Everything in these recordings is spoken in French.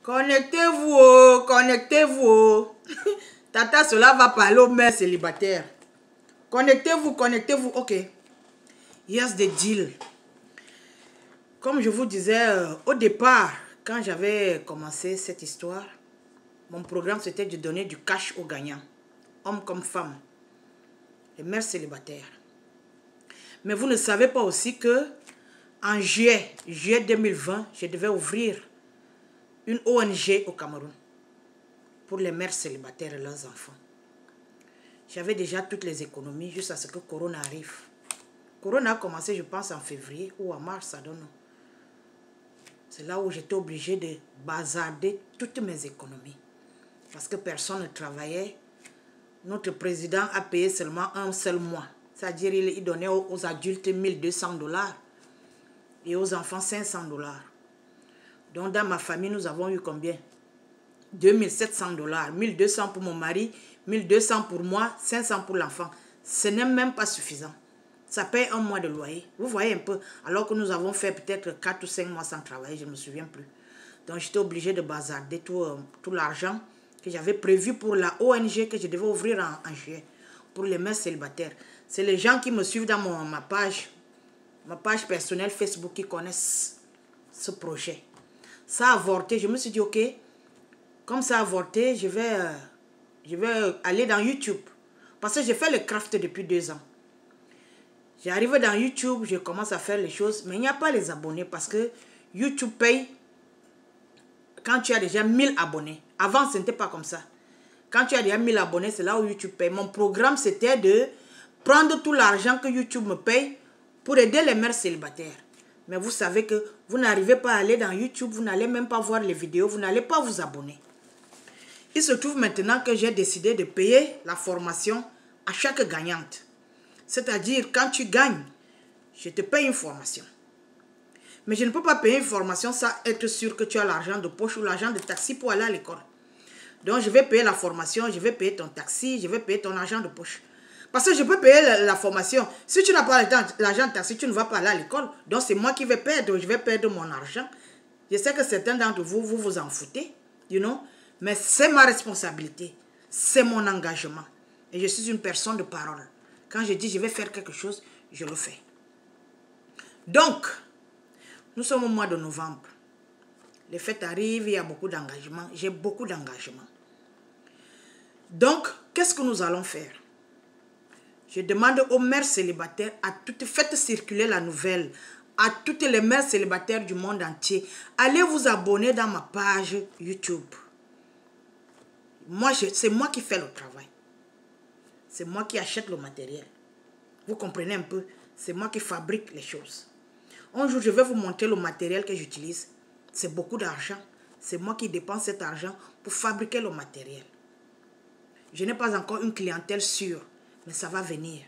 Connectez-vous, oh, connectez-vous. Oh. Tata, cela va parler aux mères célibataires. Connectez-vous, connectez-vous. Ok. Here's the deal. Comme je vous disais, au départ, quand j'avais commencé cette histoire, mon programme c'était de donner du cash aux gagnants, hommes comme femmes, les mères célibataires. Mais vous ne savez pas aussi que en juillet 2020, je devais ouvrir une ONG au Cameroun pour les mères célibataires et leurs enfants. J'avais déjà toutes les économies jusqu'à ce que Corona arrive. Corona a commencé, je pense, en février ou en mars, ça donne. C'est là où j'étais obligée de bazarder toutes mes économies. Parce que personne ne travaillait. Notre président a payé seulement un seul mois. C'est-à-dire il donnait aux adultes 1200 $ et aux enfants 500 $. Donc dans ma famille, nous avons eu combien? 2700 $. 1200 pour mon mari, 1200 pour moi, 500 pour l'enfant. Ce n'est même pas suffisant. Ça paye un mois de loyer. Vous voyez un peu. Alors que nous avons fait peut-être 4 ou 5 mois sans travailler, je ne me souviens plus. Donc j'étais obligée de bazarder tout l'argent que j'avais prévu pour la ONG que je devais ouvrir en juillet. Pour les mères célibataires. C'est les gens qui me suivent dans ma page personnelle Facebook qui connaissent ce projet. Ça a avorté. Je me suis dit, ok, comme ça a avorté, je vais aller dans YouTube. Parce que j'ai fait le craft depuis 2 ans. J'arrive dans YouTube, je commence à faire les choses, mais il n'y a pas les abonnés parce que YouTube paye quand tu as déjà 1000 abonnés. Avant, ce n'était pas comme ça. Quand tu as déjà 1000 abonnés, c'est là où YouTube paye. Mon programme, c'était de prendre tout l'argent que YouTube me paye pour aider les mères célibataires. Mais vous savez que vous n'arrivez pas à aller dans YouTube, vous n'allez même pas voir les vidéos, vous n'allez pas vous abonner. Il se trouve maintenant que j'ai décidé de payer la formation à chaque gagnante. C'est-à-dire, quand tu gagnes, je te paye une formation. Mais je ne peux pas payer une formation sans être sûr que tu as l'argent de poche ou l'argent de taxi pour aller à l'école. Donc, je vais payer la formation, je vais payer ton taxi, je vais payer ton argent de poche. Parce que je peux payer la formation. Si tu n'as pas l'argent de taxi, tu ne vas pas aller à l'école. Donc, c'est moi qui vais perdre. Je vais perdre mon argent. Je sais que certains d'entre vous, vous vous en foutez. You know? Mais c'est ma responsabilité. C'est mon engagement. Et je suis une personne de parole. Quand je dis je vais faire quelque chose, je le fais. Donc, nous sommes au mois de novembre. Les fêtes arrivent, il y a beaucoup d'engagement. J'ai beaucoup d'engagement. Donc, qu'est-ce que nous allons faire? Je demande aux mères célibataires, faites circuler la nouvelle, à toutes les mères célibataires du monde entier. Allez vous abonner dans ma page YouTube. C'est moi qui fais le travail. C'est moi qui achète le matériel. Vous comprenez un peu? C'est moi qui fabrique les choses. Un jour, je vais vous montrer le matériel que j'utilise. C'est beaucoup d'argent. C'est moi qui dépense cet argent pour fabriquer le matériel. Je n'ai pas encore une clientèle sûre, mais ça va venir.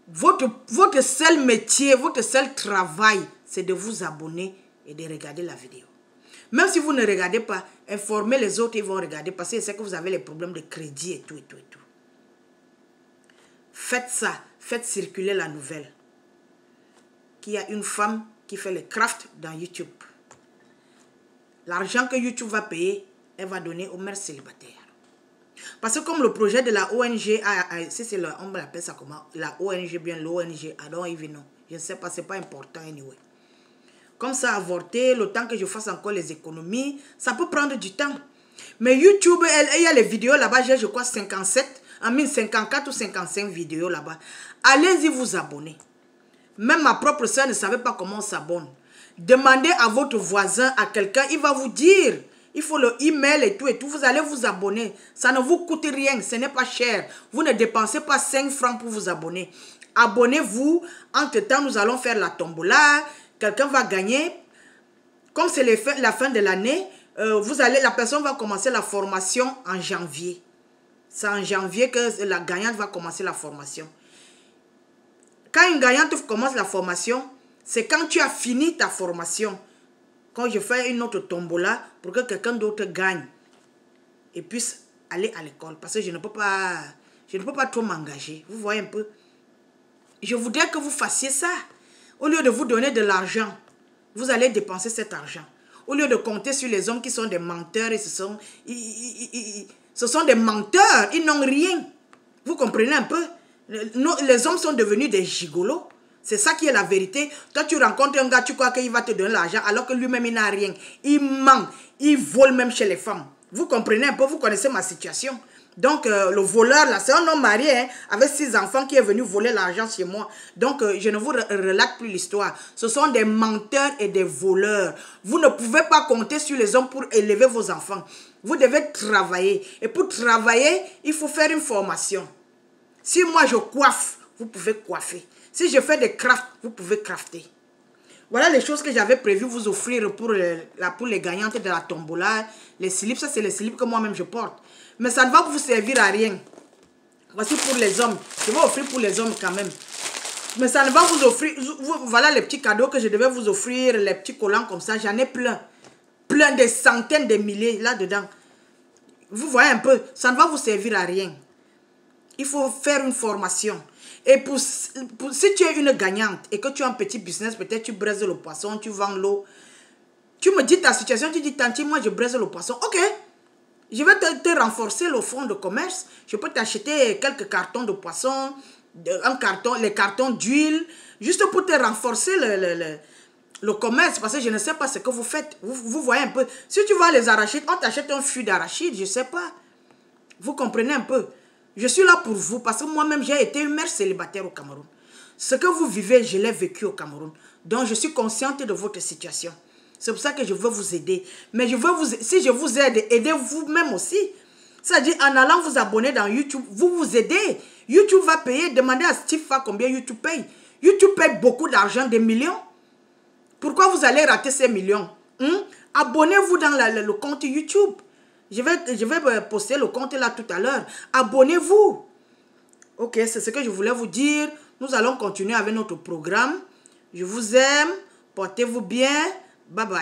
Votre seul métier, votre seul travail, c'est de vous abonner et de regarder la vidéo. Même si vous ne regardez pas, informez les autres, ils vont regarder parce que c'est que vous avez les problèmes de crédit et tout, et tout, et tout. Faites ça, faites circuler la nouvelle. Qu'il y a une femme qui fait le craft dans YouTube. L'argent que YouTube va payer, elle va donner aux mères célibataires. Parce que comme le projet de la ONG, on appelle ça comment? La ONG, bien l'ONG, I don't even know. Je ne sais pas, c'est pas important anyway. Comme ça a avorté, le temps que je fasse encore les économies, ça peut prendre du temps. Mais YouTube, il y a les vidéos là-bas, j'ai je crois 54 ou 55 vidéos là-bas. Allez-y vous abonner. Même ma propre soeur ne savait pas comment on s'abonne. Demandez à votre voisin, à quelqu'un, il va vous dire. Il faut le email et tout, vous allez vous abonner. Ça ne vous coûte rien, ce n'est pas cher. Vous ne dépensez pas 5 francs pour vous abonner. Abonnez-vous. Entre-temps, nous allons faire la tombola. Quelqu'un va gagner. Comme c'est la fin de l'année, la personne va commencer la formation en janvier. C'est en janvier que la gagnante va commencer la formation. Quand une gagnante commence la formation, c'est quand tu as fini ta formation. Quand je fais une autre tombola pour que quelqu'un d'autre gagne et puisse aller à l'école. Parce que je ne peux pas trop m'engager. Vous voyez un peu. Je voudrais que vous fassiez ça. Au lieu de vous donner de l'argent, vous allez dépenser cet argent. Au lieu de compter sur les hommes qui sont des menteurs, et ce sont des menteurs, ils n'ont rien. Vous comprenez un peu? Les hommes sont devenus des gigolos. C'est ça qui est la vérité. Toi, tu rencontres un gars, tu crois qu'il va te donner l'argent, alors que lui-même, il n'a rien. Il ment, il vole même chez les femmes. Vous comprenez un peu, vous connaissez ma situation. Donc, le voleur, là, c'est un homme marié, hein, avec 6 enfants qui est venu voler l'argent chez moi. Donc, je ne vous relate plus l'histoire. Ce sont des menteurs et des voleurs. Vous ne pouvez pas compter sur les hommes pour élever vos enfants. Vous devez travailler. Et pour travailler, il faut faire une formation. Si moi, je coiffe, vous pouvez coiffer. Si je fais des crafts, vous pouvez crafter. Voilà les choses que j'avais prévu vous offrir pour les gagnantes de la tombola. Les slips, ça c'est les slips que moi-même je porte. Mais ça ne va vous servir à rien. Voici pour les hommes. Je vais offrir pour les hommes quand même. Mais ça ne va vous offrir... Voilà les petits cadeaux que je devais vous offrir. Les petits collants comme ça. J'en ai plein. Plein, des centaines de milliers là-dedans. Vous voyez un peu. Ça ne va vous servir à rien. Il faut faire une formation. Et si tu es une gagnante et que tu as un petit business, peut-être tu braises le poisson, tu vends l'eau. Tu me dis ta situation, tu dis, Tanti, moi je braise le poisson. Ok, je vais te renforcer le fonds de commerce. Je peux t'acheter quelques cartons de poisson, les cartons d'huile, juste pour te renforcer le commerce. Parce que je ne sais pas ce que vous faites. Vous voyez un peu. Si tu vends les arachides, on t'achète un fût d'arachide, je ne sais pas. Vous comprenez un peu. Je suis là pour vous parce que moi-même, j'ai été une mère célibataire au Cameroun. Ce que vous vivez, je l'ai vécu au Cameroun. Donc, je suis consciente de votre situation. C'est pour ça que je veux vous aider. Mais si je vous aide, aidez vous-même aussi. C'est-à-dire, en allant vous abonner dans YouTube, vous aidez. YouTube va payer. Demandez à Steve combien YouTube paye. YouTube paye beaucoup d'argent, des millions. Pourquoi vous allez rater ces millions? Abonnez-vous dans le compte YouTube. Je vais poster le compte là tout à l'heure. Abonnez-vous. Ok, c'est ce que je voulais vous dire. Nous allons continuer avec notre programme. Je vous aime. Portez-vous bien. Bye bye.